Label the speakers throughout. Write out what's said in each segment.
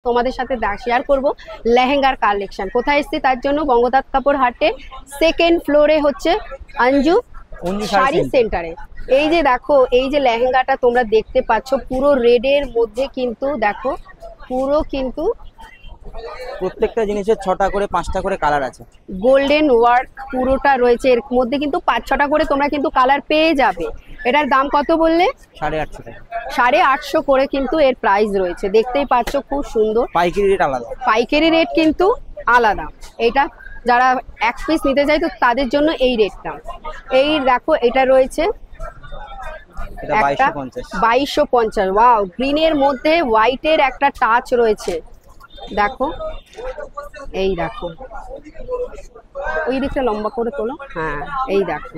Speaker 1: তোমাদের সাথে শেয়ার করব লেহেঙ্গার কালেকশন। কোথায় এসেছি তার জন্য, বঙ্গতাত কাপড় হাটে সেকেন্ড ফ্লোরে হচ্ছে অঞ্জু শাড়ি সেন্টারে। এই যে দেখো, এই যে লেহেঙ্গাটা তোমরা দেখতে পাচ্ছ পুরো রেডের মধ্যে, কিন্তু দেখো পুরো কিন্তু
Speaker 2: প্রত্যেকটা জিনিসের 6টা করে 5টা করে কালার আছে,
Speaker 1: গোল্ডেন ওয়ার্ক পুরোটা রয়েছে। এর মধ্যে কিন্তু 5-6টা করে তোমরা কিন্তু কালার পেয়ে যাবে। এটার দাম কত বললে?
Speaker 2: 850 টাকা।
Speaker 1: 850 করে কিন্তু এর প্রাইস রয়েছে। দেখতেই পাচ্ছ খুব সুন্দর।
Speaker 2: পাইকারি রেট আলাদা,
Speaker 1: পাইকারি রেট কিন্তু আলাদা। এটা যারা এক পিস নিতে চাই তো তাদের জন্য এই রেটটা। এই দেখো এটা রয়েছে
Speaker 2: এটা
Speaker 1: 2250। ওয়াও, গ্রিনের মধ্যে হোয়াইটের একটা টাচ রয়েছে। দেখো, এই দেখো, ওই দিকটা লম্বা করে তোলো। হ্যাঁ, এই দেখো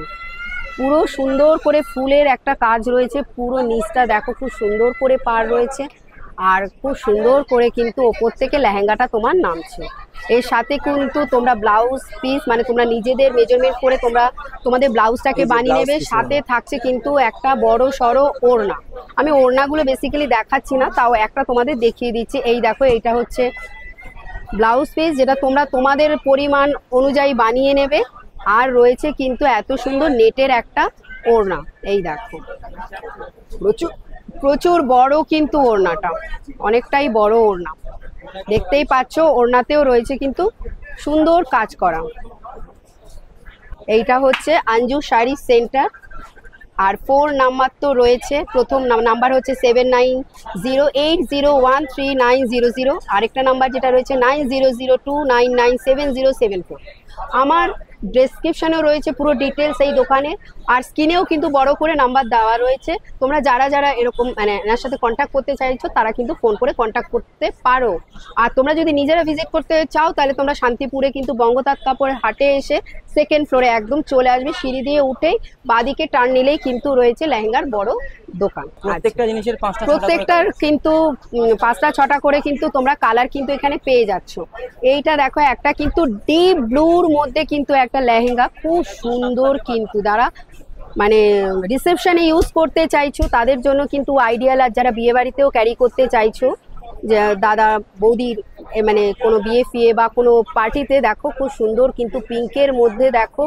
Speaker 1: পুরো সুন্দর করে ফুলের একটা কাজ রয়েছে। পুরো নিচটা দেখো খুব সুন্দর করে পার রয়েছে, আর খুব সুন্দর করে কিন্তু ওপর থেকে লেহেঙ্গাটা তোমার নামছে। এর সাথে কিন্তু তোমরা ব্লাউজ পিস, মানে তোমরা নিজেদের মেজারমেন্ট করে তোমরা তোমাদের ব্লাউজটাকে বানিয়ে নেবে। সাথে থাকছে কিন্তু একটা বড় সড়ো ওড়না। আমি ওড়নাগুলো বেসিক্যালি দেখাচ্ছি না, তাও একটা তোমাদের দেখিয়ে দিচ্ছি। এই দেখো, এইটা হচ্ছে ব্লাউজ পিস, যেটা তোমরা তোমাদের পরিমাণ অনুযায়ী বানিয়ে নেবে। আর রয়েছে কিন্তু এত সুন্দর নেটের একটা ওড়না। এই দেখো প্রচুর বড় কিন্তু ওড়নাটা, অনেকটাই বড় ওড়না। দেখতেই পাচ্ছ ওড়নাতেও রয়েছে কিন্তু সুন্দর কাজ করা। এইটা হচ্ছে অঞ্জু শাড়ি সেন্টার। আর 4 নাম্বার তো রয়েছে, প্রথম নাম্বার হচ্ছে 7908013900। আরেকটা নাম্বার যেটা রয়েছে 9002997074। আমার ডেসক্রিপশনেও রয়েছে পুরো ডিটেলস এই দোকানে, আর স্ক্রিনেও কিন্তু বড় করে নাম্বার দেওয়া রয়েছে। তোমরা যারা যারা এরকম মানে এনার সাথে কন্ট্যাক্ট করতে চাইছো তারা কিন্তু ফোন করে কন্ট্যাক্ট করতে পারো। আর তোমরা যদি নিজেরা ভিজিট করতে চাও তাহলে তোমরা শান্তিপুরে কিন্তু বঙ্গতাত কাপড়ের হাটে এসে সেকেন্ড ফ্লোরে একদম চলে আসবে। সিঁড়ি দিয়ে উঠেই বাদিকে টার্ন নিলেই কিন্তু রয়েছে লেহেঙ্গার বড় দোকান।
Speaker 2: প্রত্যেকটা জিনিসের
Speaker 1: প্রত্যেকটার কিন্তু 5টা-6টা করে কিন্তু তোমরা কালার কিন্তু এখানে পেয়ে যাচ্ছ। এইটা দেখো, একটা কিন্তু ডিপ ব্লুর মধ্যে কিন্তু একটা লেহেঙ্গা, খুব সুন্দর কিন্তু। যারা মানে রিসেপশনে ইউজ করতে চাইছো তাদের জন্য কিন্তু আইডিয়াল। আর যারা বিয়ে বাড়িতেও ক্যারি করতে চাইছো, যে দাদা বৌদির মানে কোনো বিয়ে ফিয়ে বা কোনো পার্টিতে, দেখো খুব সুন্দর কিন্তু পিঙ্কের মধ্যে দেখো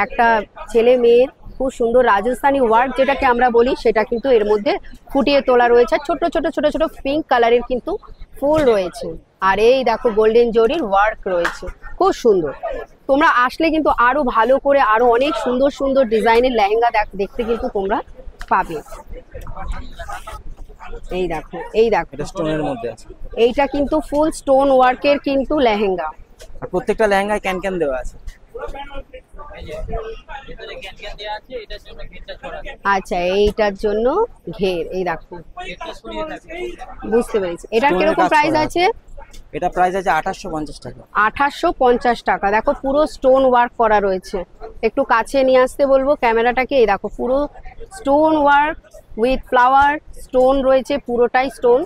Speaker 1: একটা ছেলে মেয়ের খুব সুন্দর রাজস্থানি ওয়ার্ক যেটাকে আমরা বলি, সেটা কিন্তু এর মধ্যে ফুটিয়ে তোলা রয়েছে। ছোট ছোট ছোট ছোট পিঙ্ক কালারের কিন্তু ফুল রয়েছে। আর এই দেখো গোল্ডেন জরির ওয়ার্ক রয়েছে, খুব সুন্দর। তোমরা আসলে কিন্তু আরো ভালো করে আরো অনেক সুন্দর সুন্দর ডিজাইনের লেহেঙ্গা দেখতে কিন্তু তোমরা পাবে। এই দেখো, এই দেখো
Speaker 2: এটা স্টোনের মধ্যে আছে।
Speaker 1: এইটা কিন্তু ফুল স্টোন ওয়ার্কের কিন্তু লেহেঙ্গা।
Speaker 2: আর প্রত্যেকটা লেহেঙ্গায় ক্যান দেওয়া আছে।
Speaker 1: আচ্ছা, এইটার জন্য ঘের, এই দেখো বুঝতে পেরেছি। এটার কিরকম প্রাইস আছে?
Speaker 2: এটা প্রাইস আছে 2850 টাকা।
Speaker 1: 2850 টাকা। দেখো পুরো স্টোন ওয়ার্ক করা রয়েছে। একটু কাছে নিয়ে আসতে বলবো ক্যামেরাটাকে। এই দেখো পুরো stone work with flower stone রয়েছে, পুরোটাই স্টোন।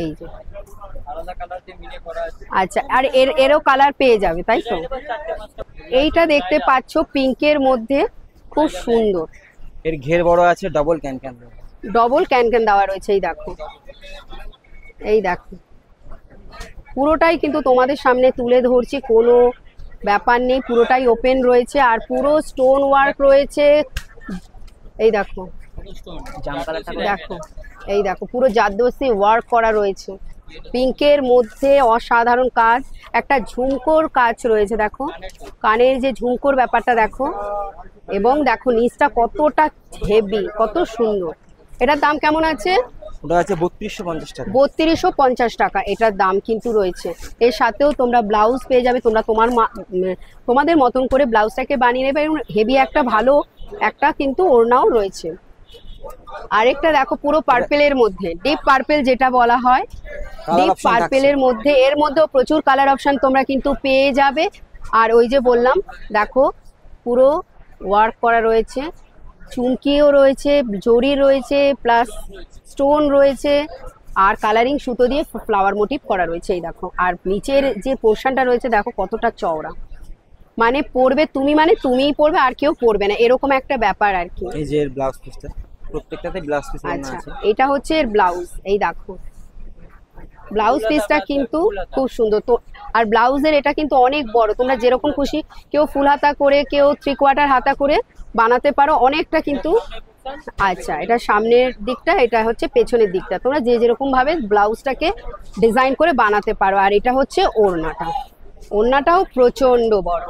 Speaker 1: এই যে আচ্ছা, আর এরও কালার পেয়ে যাবে, তাই তো? এইটা দেখতে পাচ্ছ পিঙ্কের মধ্যে, খুব সুন্দর।
Speaker 2: এর ঘের বড় আছে, ডবল ক্যান
Speaker 1: দেওয়া রয়েছে। এই দেখো, এই দেখো পুরোটাই কিন্তু তোমাদের সামনে তুলে ধরছি, কোনো ব্যাপার নেই, পুরোটাই ওপেন রয়েছে। আর পুরো স্টোন ওয়ার্ক রয়েছে। এই দেখো, দেখো এই দেখো পুরো জারদোসি ওয়ার্ক করা রয়েছে পিঙ্কের মধ্যে, অসাধারণ কাজ। একটা ঝুমকোর কাজ রয়েছে, দেখো কানের যে ঝুমকোর ব্যাপারটা দেখো। এবং দেখো নিচটা কতটা হেভি, কত সুন্দর। এটার দাম কেমন আছে?
Speaker 2: ওটা আছে 3250 টাকা।
Speaker 1: 3250 টাকা এটার দাম কিন্তু রয়েছে। এর সাথেও তোমরা ব্লাউজ পেয়ে যাবে। তোমরা তোমাদের মতন করে ব্লাউজটাকে বানিয়ে নেবে। এবং হেভি একটা ভালো একটা কিন্তু ওড়নাও রয়েছে। আরেকটা দেখো পুরো পার্পেলের মধ্যে, ডিপ পার্পেল যেটা বলা হয়, ডিপ পার্পেলের মধ্যে। এর মধ্যেও প্রচুর কালার অপশন তোমরা কিন্তু পেয়ে যাবে। আর ওই যে বললাম, দেখো পুরো ওয়ার্ক করা রয়েছে, চুমকিও রয়েছে, জরি রয়েছে, প্লাস স্টোন রয়েছে, আর কালারিং সুতো দিয়ে ফ্লাওয়ার মোটিভ করা রয়েছে। এই দেখো, আর নিচের যে পোর্শনটা রয়েছে দেখো কতটা চওড়া, মানে পরবে তুমি, মানে তুমিই পরবে আর কেউ পরবে না, এরকম একটা ব্যাপার আর কি।
Speaker 2: এই যে ব্লাউজ পিসটা, প্রত্যেকটাতে ব্লাউজ পিস আছে।
Speaker 1: এটা হচ্ছে এর ব্লাউজ। এই দেখো ব্লাউজ পিসটা কিন্তু খুব সুন্দর তো। আর ব্লাউজের এটা কিন্তু অনেক বড়, তোমরা যেরকম খুশি, কেউ ফুল হাতা করে, কেউ 3/4 হাতা করে বানাতে পারো, অনেকটা কিন্তু। আচ্ছা, এটা সামনের দিকটা, এটা হচ্ছে পেছনের দিকটা, তোমরা যে যেরকম ভাবে ব্লাউজটাকে ডিজাইন করে বানাতে পারো। আর এটা হচ্ছে ওড়নাটা, ওড়নাটাও প্রচন্ড বড়।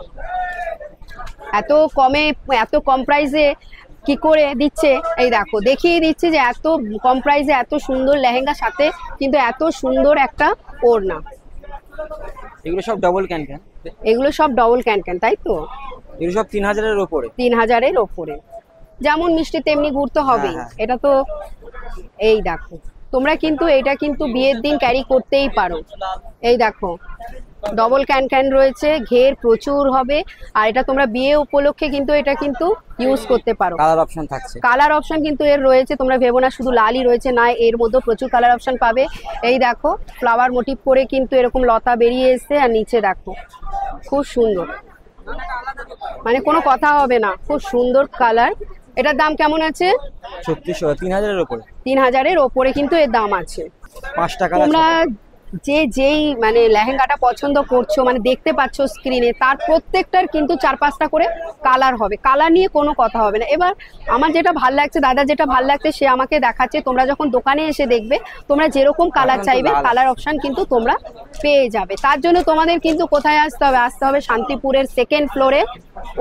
Speaker 1: এত কমে, এত কম প্রাইসে কি করে দিচ্ছে, এই দেখো দেখিয়ে দিচ্ছে যে এত কম প্রাইসে এত সুন্দর লেহেঙ্গার সাথে কিন্তু এত সুন্দর একটা ওড়না।
Speaker 2: এগুলো সব ডবল ক্যান,
Speaker 1: এগুলো সব ডবল ক্যান, তাই তো?
Speaker 2: এগুলো সব 3000-এর উপরে।
Speaker 1: 3000-এর ওপরে, যেমন মিষ্টি তেমনি গুড় তো হবেই।
Speaker 2: হ্যাঁ।
Speaker 1: এটা তো, এই দেখো তোমরা কিন্তু এটা কিন্তু বিয়ের দিন ক্যারি করতেই পারো। এই দেখো ডবল ক্যান রয়েছে, ঘের প্রচুর হবে। আর এটা তোমরা বিয়ে উপলক্ষে কিন্তু এটা কিন্তু ইউজ করতে পারো।
Speaker 2: কালার অপশন থাকছে,
Speaker 1: কালার অপশন কিন্তু এর রয়েছে, তোমরা ভেবো না শুধু লালই রয়েছে, না, এর মধ্যে প্রচুর কালার অপশন পাবে। এই দেখো ফ্লাওয়ার মোটিভ করে কিন্তু এরকম লতা বেরিয়ে এসছে, আর নিচে দেখো খুব সুন্দর, মানে কোনো কথা হবে না, খুব সুন্দর কালার। এটার দাম কেমন আছে?
Speaker 2: 3000-এর উপরে।
Speaker 1: 3000-এর ওপরে কিন্তু এর দাম আছে।
Speaker 2: 5 টাকা।
Speaker 1: তোমরা যেই মানে লেহেঙ্গাটা পছন্দ করছো, মানে দেখতে পাচ্ছ স্ক্রিনে, তার প্রত্যেকটার কিন্তু 4-5টা করে কালার হবে, কালার নিয়ে কোনো কথা হবে না। এবার আমার যেটা ভাল লাগছে, দাদা যেটা ভাল লাগছে সে আমাকে দেখাচ্ছে, তোমরা যখন দোকানে এসে দেখবে, তোমরা যেরকম কালার চাইবে কালার অপশন কিন্তু তোমরা পেয়ে যাবে। তার জন্য তোমাদের কিন্তু কোথায় আসতে হবে? আসতে হবে শান্তিপুরের 2nd ফ্লোরে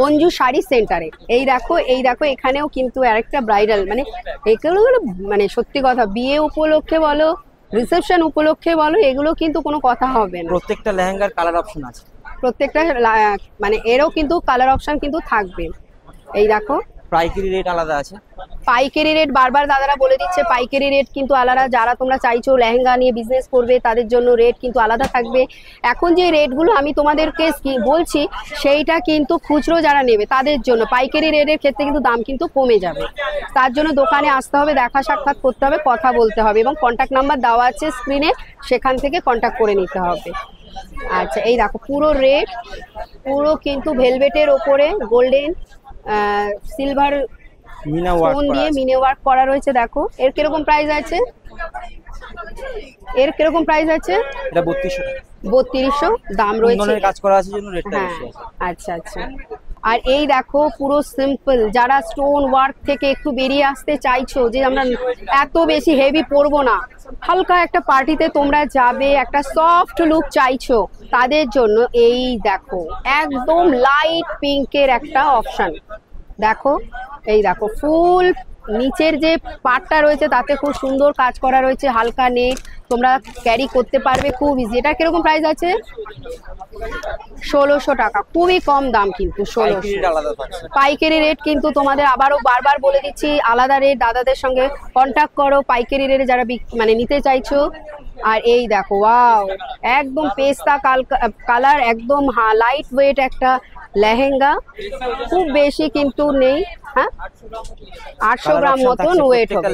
Speaker 1: অঞ্জু শাড়ি সেন্টারে। এই দেখো, এই দেখো এখানেও কিন্তু আরেকটা ব্রাইডাল, মানে এগুলো মানে সত্যি কথা, বিয়ে উপলক্ষে বলো, রিসেপশন উপলক্ষে বলো, এগুলো কিন্তু কোনো কথা হবে না।
Speaker 2: প্রত্যেকটা লেহেঙ্গার কালার অপশন আছে,
Speaker 1: প্রত্যেকটা মানে এরও কিন্তু কালার অপশন কিন্তু থাকবে। এই দেখো
Speaker 2: পাইকারি রেট আলাদা আছে।
Speaker 1: পাইকারি রেট বারবার দাদারা বলে দিচ্ছে, পাইকারি রেট কিন্তু আলাদা। যারা তোমরা চাইছো লেহেঙ্গা নিয়ে বিজনেস করবে, তাদের জন্য রেট কিন্তু আলাদা থাকবে। এখন যে রেটগুলো আমি তোমাদেরকে বলছি, সেইটা কিন্তু খুচরো যারা নেবে তাদের জন্য, পাইকারি রেটের ক্ষেত্রে কিন্তু দাম কিন্তু কমে যাবে। তার জন্য দোকানে আসতে হবে, দেখা সাক্ষাৎ করতে হবে, কথা বলতে হবে, এবং কন্ট্যাক্ট নাম্বার দেওয়া আছে স্ক্রিনে, সেখান থেকে কন্ট্যাক্ট করে নিতে হবে। আচ্ছা, এই দেখো পুরো রেট, পুরো কিন্তু ভেলভেটের ওপরে গোল্ডেন সিলভার
Speaker 2: মিনা ওয়ার্ক
Speaker 1: স্টোন
Speaker 2: করা
Speaker 1: দিয়ে
Speaker 2: আছে।
Speaker 1: মিনে ওয়ার্ক করা রয়েছে। দেখো এর কিরকম প্রাইস আছে? এর কিরকম প্রাইস আছে?
Speaker 2: এটা 3200 টাকা।
Speaker 1: 3200 দাম রয়েছে।
Speaker 2: কুন্দনের কাজ করা আছে জন্য রেটটা
Speaker 1: হ্যাঁ,
Speaker 2: বেশি আছে।
Speaker 1: আচ্ছা আচ্ছা। আর এই দেখো পুরো সিম্পল, যারা স্টোন ওয়ার্ক থেকে একটু বেরিয়ে আসতে চাইছো, যে আমরা এত বেশি হেভি পরবো না, হালকা একটা পার্টিতে তোমরা যাবে, একটা সফট লুক চাইছো, তাদের জন্য এই দেখো একদম লাইট পিঙ্কের একটা অপশন। দেখো, এই দেখো ফুল নিচের যে পাটটা রয়েছে তাতে খুব সুন্দর কাজ করা রয়েছে, হালকা নেক, তোমরা ক্যারি করতে পারবে খুব ইজি। এটা কিরকম প্রাইস আছে? 1600 টাকা, খুবই কম দাম কিন্তু।
Speaker 2: পাইকারি
Speaker 1: 1600
Speaker 2: রেট আলাদা থাকছে।
Speaker 1: পাইকারি রেট কিন্তু তোমাদের আবারও বারবার বলে দিচ্ছি, আলাদা রেট। দাদাদের সঙ্গে কন্ট্যাক্ট করো পাইকারি রেটে যারা মানে নিতে চাইছো। আর এই দেখো ওয়াও, একদম পেস্তা কালার, একদম লাইট ওয়েট একটা লেহেঙ্গা, খুব বেশি কিন্তু নেই, হ্যাঁ 800 গ্রাম মতন ওয়েট হবে।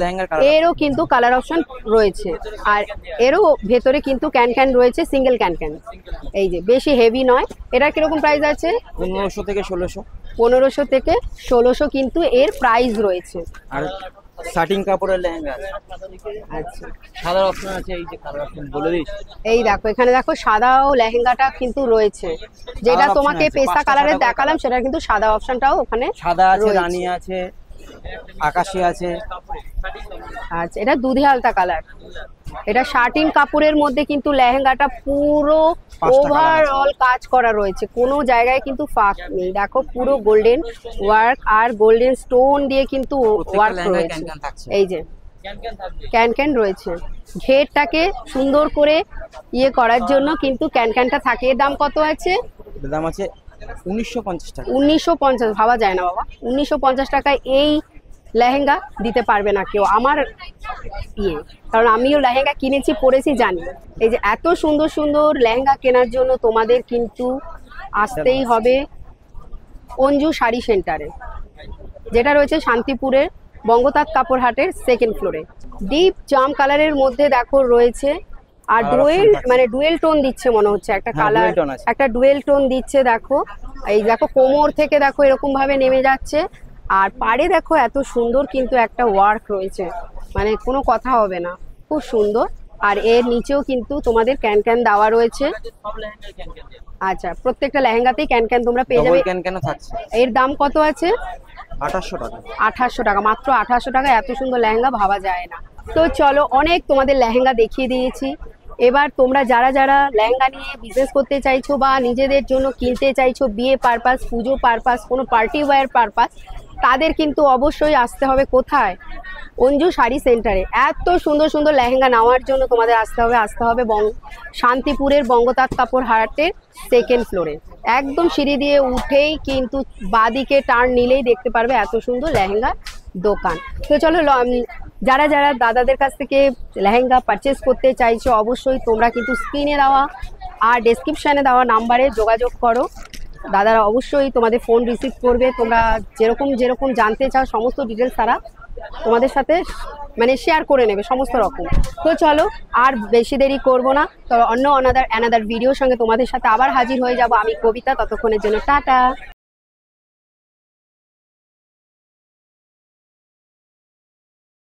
Speaker 1: এরও কিন্তু কালার অপশন রয়েছে, আর এরও ভেতরে কিন্তু ক্যান রয়েছে, সিঙ্গেল ক্যান। এই যে বেশি হেভি নয়। এটা কিরকম প্রাইস আছে?
Speaker 2: 1500 থেকে 1600।
Speaker 1: 1500 থেকে 1600 কিন্তু এর প্রাইস রয়েছে।
Speaker 2: আর শার্টিং কাপড়ের লেহেঙ্গা আছে।
Speaker 1: আচ্ছা,
Speaker 2: সাদা অপশন আছে, এই যে কালার অপশন বলে দিস।
Speaker 1: এই দেখো এখানে দেখো সাদাও লেহেঙ্গাটা কিন্তু রয়েছে, যেটা
Speaker 2: কালার
Speaker 1: তোমাকে
Speaker 2: option আছে,
Speaker 1: পেস্তা
Speaker 2: 5টা
Speaker 1: কালারের
Speaker 2: সাদা
Speaker 1: দেখালাম, সেটা কিন্তু সাদা অপশনটাও ওখানে
Speaker 2: সাদা আছে,
Speaker 1: রয়েছে।
Speaker 2: রানী আছে, আকাশি আছে।
Speaker 1: আচ্ছা, এটা দুধি হালতা কালার। এটা শার্টিন কাপড়ের মধ্যে কিন্তু লেহেঙ্গাটা পুরো
Speaker 2: 5টা কালার আছে।
Speaker 1: ওভারঅল কাজ করা রয়েছে, কোনো জায়গায় কিন্তু ফাঁক নেই। দেখো পুরো গোল্ডেন ওয়ার্ক আর গোল্ডেন স্টোন দিয়ে কিন্তু ওয়ার্ক
Speaker 2: লেহেঙ্গায়
Speaker 1: রয়েছে।
Speaker 2: ক্যান থাকছে।
Speaker 1: এই যে ক্যান রয়েছে, ঘেরটাকে সুন্দর করে ইয়ে করার জন্য কিন্তু ক্যানটা থাকে। এর দাম কত আছে?
Speaker 2: এর দাম আছে 1950 টাকা।
Speaker 1: 1950, ভাবা যায় না বাবা, 1950 টাকায় এই লেহেঙ্গা দিতে পারবে না কেউ। আমার কারণ আমিও লেহেঙ্গা কিনেছি, পরেছি, জানি। এই যে এত সুন্দর সুন্দর লেহেঙ্গা কেনার জন্য তোমাদের কিন্তু আসতেই হবে অঞ্জু শাড়ি সেন্টারে, যেটা রয়েছে শান্তিপুরের বঙ্গতাঁত কাপড় হাটের 2nd ফ্লোরে। ডিপ জাম কালারের মধ্যে দেখো রয়েছে, আর ডুয়েল টোন দিচ্ছে মনে হচ্ছে, একটা
Speaker 2: হ্যাঁ,
Speaker 1: কালার,
Speaker 2: dual tone আছে।
Speaker 1: একটা ডুয়েল টোন দিচ্ছে। দেখো এই দেখো কোমর থেকে দেখো এরকম ভাবে নেমে যাচ্ছে, আর পাড়ে দেখো এত সুন্দর কিন্তু একটা ওয়ার্ক রয়েছে, মানে কোনো কথা হবে না, খুব সুন্দর। আর এর নিচেও কিন্তু তোমাদের ক্যান ক্যান দেওয়া রয়েছে। আচ্ছা, প্রত্যেকটা লেহেঙ্গাতেই ক্যান ক্যান তোমরা পেয়ে যাবে।
Speaker 2: কেন কেন থাকছে।
Speaker 1: এর দাম কত আছে?
Speaker 2: 2800 টাকা।
Speaker 1: 2800 টাকা, মাত্র 2800 টাকা। এত সুন্দর লেহেঙ্গা ভাবা যায় না। তো চলো, অনেক তোমাদের লেহেঙ্গা দেখিয়ে দিয়েছি। এবার তোমরা যারা যারা লেহেঙ্গা নিয়ে বিজনেস করতে চাইছো বা নিজেদের জন্য কিনতে চাইছো, বিয়ে পারপাস, পুজো পারপাস, কোনো পার্টি ওয়্যার পারপাস, তাদের কিন্তু অবশ্যই আসতে হবে কোথায়? অঞ্জু শাড়ি সেন্টারে। এত সুন্দর সুন্দর লেহেঙ্গা নেওয়ার জন্য তোমাদের আসতে হবে শান্তিপুরের বঙ্গতাঁত কাপড় হাটের 2nd ফ্লোরে। একদম সিঁড়ি দিয়ে উঠেই কিন্তু বাদিকে টার্ন নিলেই দেখতে পারবে এত সুন্দর লেহেঙ্গা দোকান। তো চলো, যারা যারা দাদাদের কাছ থেকে লেহেঙ্গা পারচেস করতে চাইছো, অবশ্যই তোমরা কিন্তু স্ক্রিনে দেওয়া আর ডেসক্রিপশানে দেওয়া নাম্বারে যোগাযোগ করো। দাদারা অবশ্যই তোমাদের ফোন রিসিভ করবে। তোমরা যেরকম যেরকম জানতে চাও সমস্ত ডিটেলস তারা তোমাদের সাথে মানে শেয়ার করে নেবে সমস্ত রকম। তো চলো, আর বেশি দেরি করব না। তো অন্য অ্যানাদার ভিডিওর সঙ্গে তোমাদের সাথে আবার হাজির হয়ে যাব আমি, কবিতা। ততক্ষণের জন্য টাটা।